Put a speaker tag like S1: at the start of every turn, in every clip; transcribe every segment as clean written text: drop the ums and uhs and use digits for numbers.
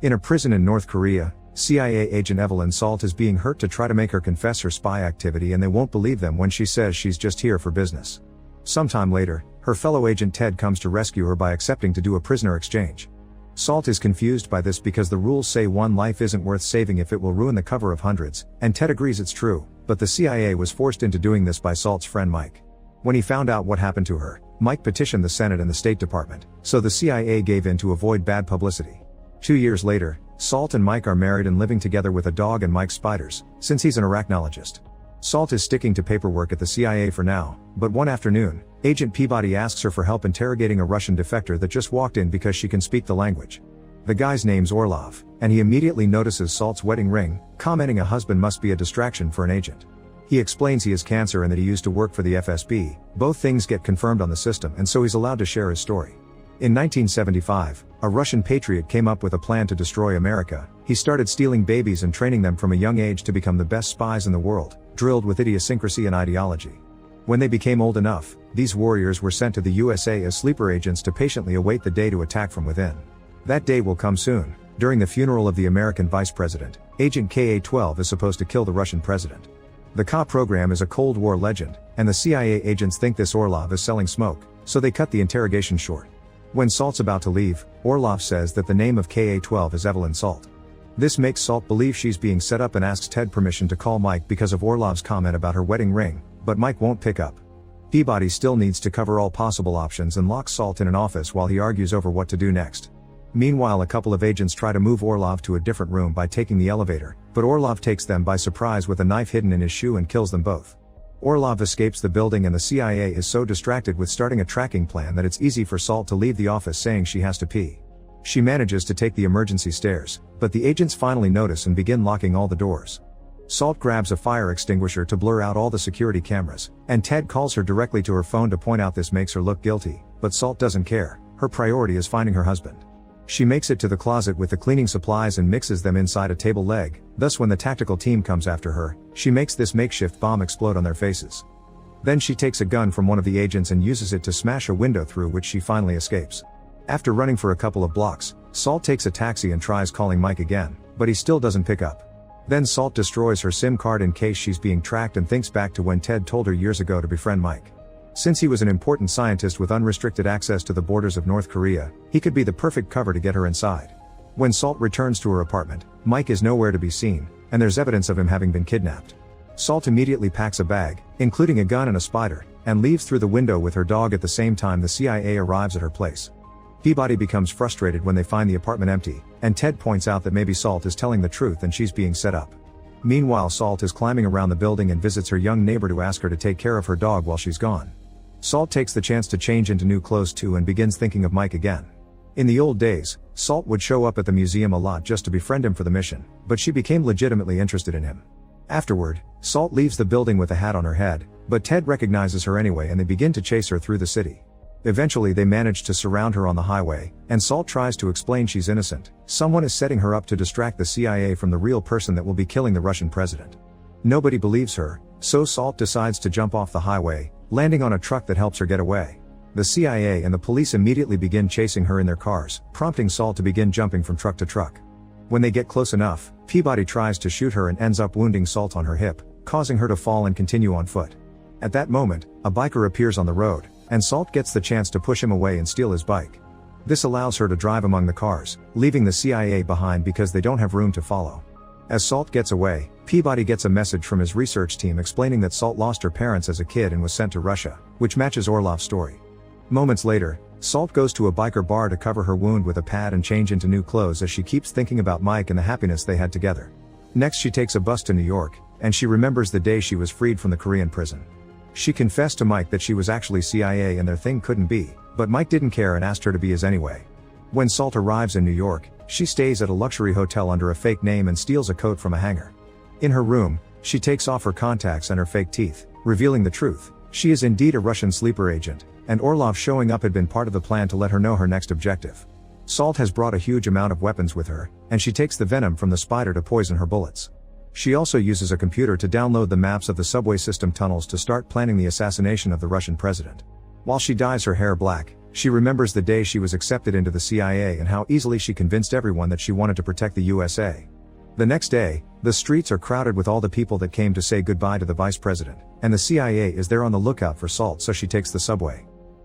S1: In a prison in North Korea, CIA agent Evelyn Salt is being hurt to try to make her confess her spy activity, and they won't believe them when she says she's just here for business. Sometime later, her fellow agent Ted comes to rescue her by accepting to do a prisoner exchange. Salt is confused by this because the rules say one life isn't worth saving if it will ruin the cover of hundreds, and Ted agrees it's true, but the CIA was forced into doing this by Salt's friend Mike. When he found out what happened to her, Mike petitioned the Senate and the State Department, so the CIA gave in to avoid bad publicity. 2 years later, Salt and Mike are married and living together with a dog and Mike's spiders, since he's an arachnologist. Salt is sticking to paperwork at the CIA for now, but one afternoon, Agent Peabody asks her for help interrogating a Russian defector that just walked in because she can speak the language. The guy's name's Orlov, and he immediately notices Salt's wedding ring, commenting a husband must be a distraction for an agent. He explains he has cancer and that he used to work for the FSB. Both things get confirmed on the system, and so he's allowed to share his story. In 1975, a Russian patriot came up with a plan to destroy America. He started stealing babies and training them from a young age to become the best spies in the world, drilled with idiosyncrasy and ideology. When they became old enough, these warriors were sent to the USA as sleeper agents to patiently await the day to attack from within. That day will come soon. During the funeral of the American vice president, Agent KA-12 is supposed to kill the Russian president. The KA program is a Cold War legend, and the CIA agents think this Orlov is selling smoke, so they cut the interrogation short. When Salt's about to leave, Orlov says that the name of KA-12 is Evelyn Salt. This makes Salt believe she's being set up and asks Ted permission to call Mike because of Orlov's comment about her wedding ring, but Mike won't pick up. Peabody still needs to cover all possible options and locks Salt in an office while he argues over what to do next. Meanwhile, a couple of agents try to move Orlov to a different room by taking the elevator, but Orlov takes them by surprise with a knife hidden in his shoe and kills them both. Orlov escapes the building, and the CIA is so distracted with starting a tracking plan that it's easy for Salt to leave the office saying she has to pee. She manages to take the emergency stairs, but the agents finally notice and begin locking all the doors. Salt grabs a fire extinguisher to blur out all the security cameras, and Ted calls her directly to her phone to point out this makes her look guilty, but Salt doesn't care. Her priority is finding her husband. She makes it to the closet with the cleaning supplies and mixes them inside a table leg. Thus, when the tactical team comes after her, she makes this makeshift bomb explode on their faces. Then she takes a gun from one of the agents and uses it to smash a window through which she finally escapes. After running for a couple of blocks, Salt takes a taxi and tries calling Mike again, but he still doesn't pick up. Then Salt destroys her SIM card in case she's being tracked and thinks back to when Ted told her years ago to befriend Mike. Since he was an important scientist with unrestricted access to the borders of North Korea, he could be the perfect cover to get her inside. When Salt returns to her apartment, Mike is nowhere to be seen, and there's evidence of him having been kidnapped. Salt immediately packs a bag, including a gun and a spider, and leaves through the window with her dog. At the same time, the CIA arrives at her place. Peabody becomes frustrated when they find the apartment empty, and Ted points out that maybe Salt is telling the truth and she's being set up. Meanwhile, Salt is climbing around the building and visits her young neighbor to ask her to take care of her dog while she's gone. Salt takes the chance to change into new clothes too and begins thinking of Mike again. In the old days, Salt would show up at the museum a lot just to befriend him for the mission, but she became legitimately interested in him. Afterward, Salt leaves the building with a hat on her head, but Ted recognizes her anyway and they begin to chase her through the city. Eventually they manage to surround her on the highway, and Salt tries to explain she's innocent. Someone is setting her up to distract the CIA from the real person that will be killing the Russian president. Nobody believes her, so Salt decides to jump off the highway, landing on a truck that helps her get away. The CIA and the police immediately begin chasing her in their cars, prompting Salt to begin jumping from truck to truck. When they get close enough, Peabody tries to shoot her and ends up wounding Salt on her hip, causing her to fall and continue on foot. At that moment, a biker appears on the road, and Salt gets the chance to push him away and steal his bike. This allows her to drive among the cars, leaving the CIA behind because they don't have room to follow. As Salt gets away, Peabody gets a message from his research team explaining that Salt lost her parents as a kid and was sent to Russia, which matches Orlov's story. Moments later, Salt goes to a biker bar to cover her wound with a pad and change into new clothes as she keeps thinking about Mike and the happiness they had together. Next, she takes a bus to New York, and she remembers the day she was freed from the Korean prison. She confessed to Mike that she was actually CIA and their thing couldn't be, but Mike didn't care and asked her to be his anyway. When Salt arrives in New York, she stays at a luxury hotel under a fake name and steals a coat from a hanger. In her room, she takes off her contacts and her fake teeth, revealing the truth. She is indeed a Russian sleeper agent, and Orlov showing up had been part of the plan to let her know her next objective. Salt has brought a huge amount of weapons with her, and she takes the venom from the spider to poison her bullets. She also uses a computer to download the maps of the subway system tunnels to start planning the assassination of the Russian president. While she dyes her hair black, she remembers the day she was accepted into the CIA and how easily she convinced everyone that she wanted to protect the USA. The next day, the streets are crowded with all the people that came to say goodbye to the vice president, and the CIA is there on the lookout for Salt, so she takes the subway.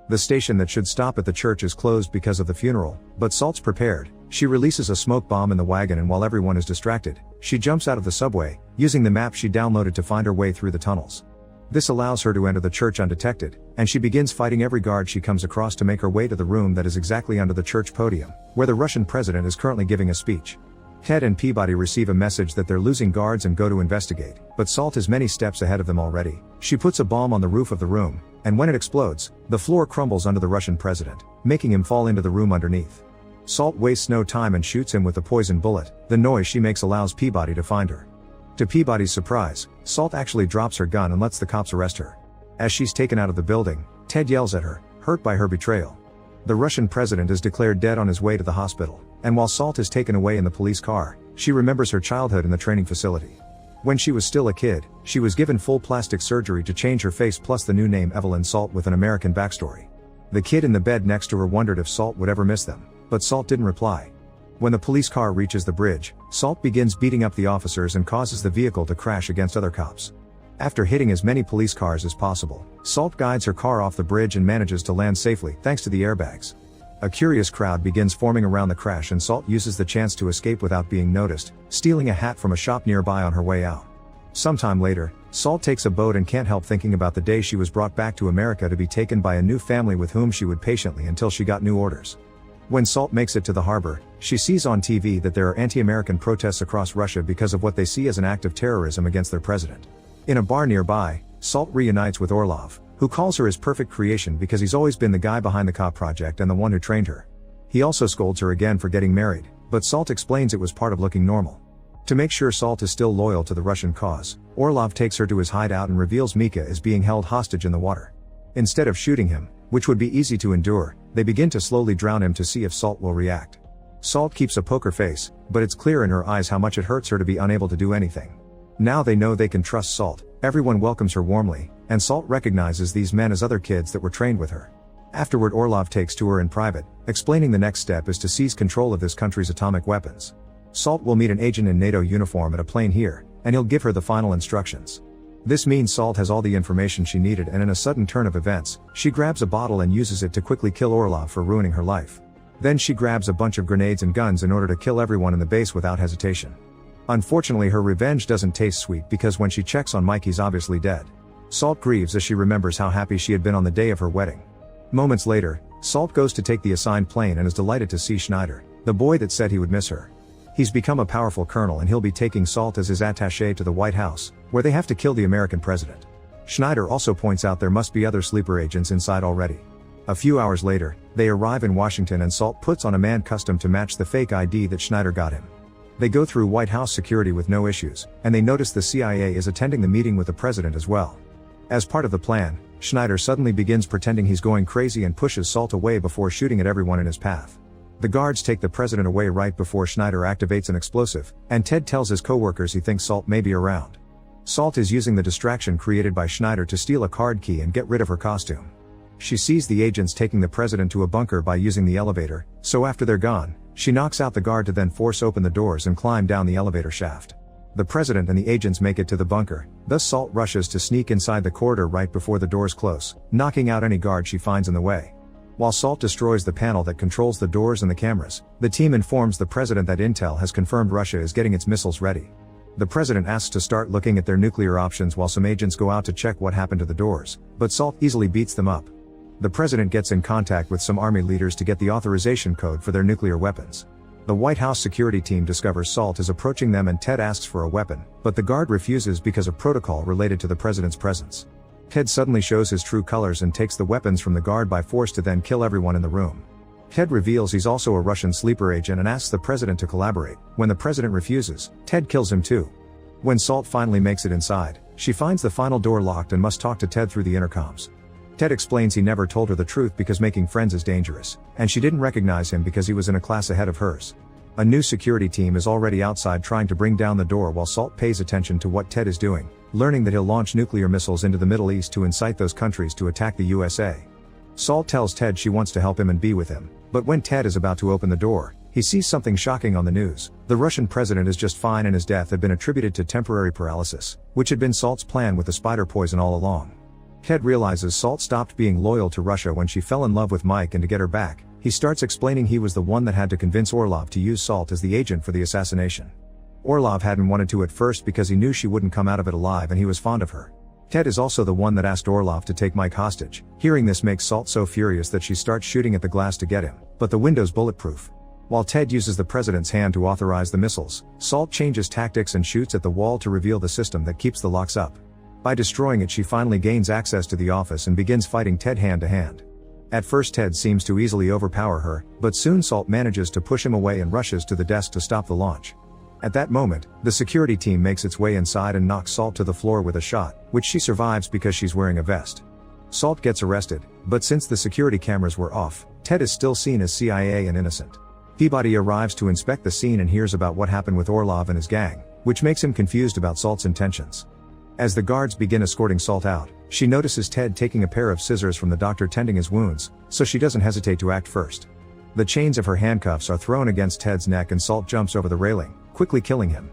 S1: The station that should stop at the church is closed because of the funeral, but Salt's prepared. She releases a smoke bomb in the wagon, and while everyone is distracted, she jumps out of the subway, using the map she downloaded to find her way through the tunnels. This allows her to enter the church undetected, and she begins fighting every guard she comes across to make her way to the room that is exactly under the church podium, where the Russian president is currently giving a speech. Ted and Peabody receive a message that they're losing guards and go to investigate, but Salt is many steps ahead of them already. She puts a bomb on the roof of the room, and when it explodes, the floor crumbles under the Russian president, making him fall into the room underneath. Salt wastes no time and shoots him with a poison bullet. The noise she makes allows Peabody to find her. To Peabody's surprise, Salt actually drops her gun and lets the cops arrest her. As she's taken out of the building, Ted yells at her, hurt by her betrayal. The Russian president is declared dead on his way to the hospital, and while Salt is taken away in the police car, she remembers her childhood in the training facility. When she was still a kid, she was given full plastic surgery to change her face plus the new name Evelyn Salt with an American backstory. The kid in the bed next to her wondered if Salt would ever miss them, but Salt didn't reply. When the police car reaches the bridge, Salt begins beating up the officers and causes the vehicle to crash against other cops. After hitting as many police cars as possible, Salt guides her car off the bridge and manages to land safely thanks to the airbags. A curious crowd begins forming around the crash, and Salt uses the chance to escape without being noticed, stealing a hat from a shop nearby on her way out. Sometime later, Salt takes a boat and can't help thinking about the day she was brought back to America to be taken by a new family with whom she would patiently until she got new orders. When Salt makes it to the harbor, she sees on TV that there are anti-American protests across Russia because of what they see as an act of terrorism against their president. In a bar nearby, Salt reunites with Orlov, who calls her his perfect creation because he's always been the guy behind the cop project and the one who trained her. He also scolds her again for getting married, but Salt explains it was part of looking normal. To make sure Salt is still loyal to the Russian cause, Orlov takes her to his hideout and reveals Mika is being held hostage in the water. Instead of shooting him, which would be easy to endure, they begin to slowly drown him to see if Salt will react. Salt keeps a poker face, but it's clear in her eyes how much it hurts her to be unable to do anything. Now they know they can trust Salt, everyone welcomes her warmly, and Salt recognizes these men as other kids that were trained with her. Afterward, Orlov takes to her in private, explaining the next step is to seize control of this country's atomic weapons. Salt will meet an agent in NATO uniform at a plane here, and he'll give her the final instructions. This means Salt has all the information she needed, and in a sudden turn of events, she grabs a bottle and uses it to quickly kill Orlov for ruining her life. Then she grabs a bunch of grenades and guns in order to kill everyone in the base without hesitation. Unfortunately, her revenge doesn't taste sweet because when she checks on Mike, he's obviously dead. Salt grieves as she remembers how happy she had been on the day of her wedding. Moments later, Salt goes to take the assigned plane and is delighted to see Schneider, the boy that said he would miss her. He's become a powerful colonel and he'll be taking Salt as his attaché to the White House, where they have to kill the American president. Schneider also points out there must be other sleeper agents inside already. A few hours later, they arrive in Washington and Salt puts on a man custom to match the fake ID that Schneider got him. They go through White House security with no issues, and they notice the CIA is attending the meeting with the president as well. As part of the plan, Schneider suddenly begins pretending he's going crazy and pushes Salt away before shooting at everyone in his path. The guards take the president away right before Schneider activates an explosive, and Ted tells his co-workers he thinks Salt may be around. Salt is using the distraction created by Schneider to steal a card key and get rid of her costume. She sees the agents taking the president to a bunker by using the elevator, so after they're gone, she knocks out the guard to then force open the doors and climb down the elevator shaft. The president and the agents make it to the bunker, thus Salt rushes to sneak inside the corridor right before the doors close, knocking out any guard she finds in the way. While Salt destroys the panel that controls the doors and the cameras, the team informs the president that Intel has confirmed Russia is getting its missiles ready. The president asks to start looking at their nuclear options while some agents go out to check what happened to the doors, but Salt easily beats them up. The president gets in contact with some army leaders to get the authorization code for their nuclear weapons. The White House security team discovers Salt is approaching them and Ted asks for a weapon, but the guard refuses because of protocol related to the president's presence. Ted suddenly shows his true colors and takes the weapons from the guard by force to then kill everyone in the room. Ted reveals he's also a Russian sleeper agent and asks the president to collaborate. When the president refuses, Ted kills him too. When Salt finally makes it inside, she finds the final door locked and must talk to Ted through the intercoms. Ted explains he never told her the truth because making friends is dangerous, and she didn't recognize him because he was in a class ahead of hers. A new security team is already outside trying to bring down the door while Salt pays attention to what Ted is doing, learning that he'll launch nuclear missiles into the Middle East to incite those countries to attack the USA. Salt tells Ted she wants to help him and be with him, but when Ted is about to open the door, he sees something shocking on the news. The Russian president is just fine and his death had been attributed to temporary paralysis, which had been Salt's plan with the spider poison all along. Ted realizes Salt stopped being loyal to Russia when she fell in love with Mike, and to get her back, he starts explaining he was the one that had to convince Orlov to use Salt as the agent for the assassination. Orlov hadn't wanted to at first because he knew she wouldn't come out of it alive and he was fond of her. Ted is also the one that asked Orlov to take Mike hostage. Hearing this makes Salt so furious that she starts shooting at the glass to get him, but the window's bulletproof. While Ted uses the president's hand to authorize the missiles, Salt changes tactics and shoots at the wall to reveal the system that keeps the locks up. By destroying it, she finally gains access to the office and begins fighting Ted hand to hand. At first Ted seems to easily overpower her, but soon Salt manages to push him away and rushes to the desk to stop the launch. At that moment, the security team makes its way inside and knocks Salt to the floor with a shot, which she survives because she's wearing a vest. Salt gets arrested, but since the security cameras were off, Ted is still seen as CIA and innocent. Peabody arrives to inspect the scene and hears about what happened with Orlov and his gang, which makes him confused about Salt's intentions. As the guards begin escorting Salt out, she notices Ted taking a pair of scissors from the doctor tending his wounds, so she doesn't hesitate to act first. The chains of her handcuffs are thrown against Ted's neck and Salt jumps over the railing, quickly killing him.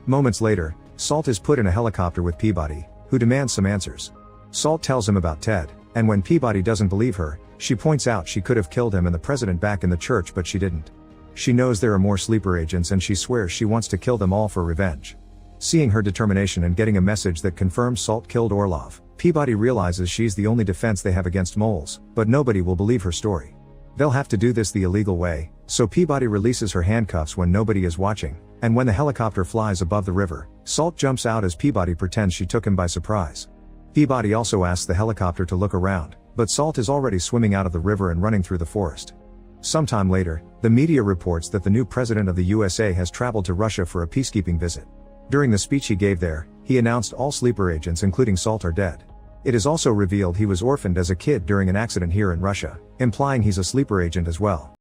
S1: Moments later, Salt is put in a helicopter with Peabody, who demands some answers. Salt tells him about Ted, and when Peabody doesn't believe her, she points out she could have killed him and the president back in the church, but she didn't. She knows there are more sleeper agents and she swears she wants to kill them all for revenge. Seeing her determination and getting a message that confirms Salt killed Orlov, Peabody realizes she's the only defense they have against moles, but nobody will believe her story. They'll have to do this the illegal way, so Peabody releases her handcuffs when nobody is watching, and when the helicopter flies above the river, Salt jumps out as Peabody pretends she took him by surprise. Peabody also asks the helicopter to look around, but Salt is already swimming out of the river and running through the forest. Sometime later, the media reports that the new president of the USA has traveled to Russia for a peacekeeping visit. During the speech he gave there, he announced all sleeper agents including Salt are dead. It is also revealed he was orphaned as a kid during an accident here in Russia, implying he's a sleeper agent as well.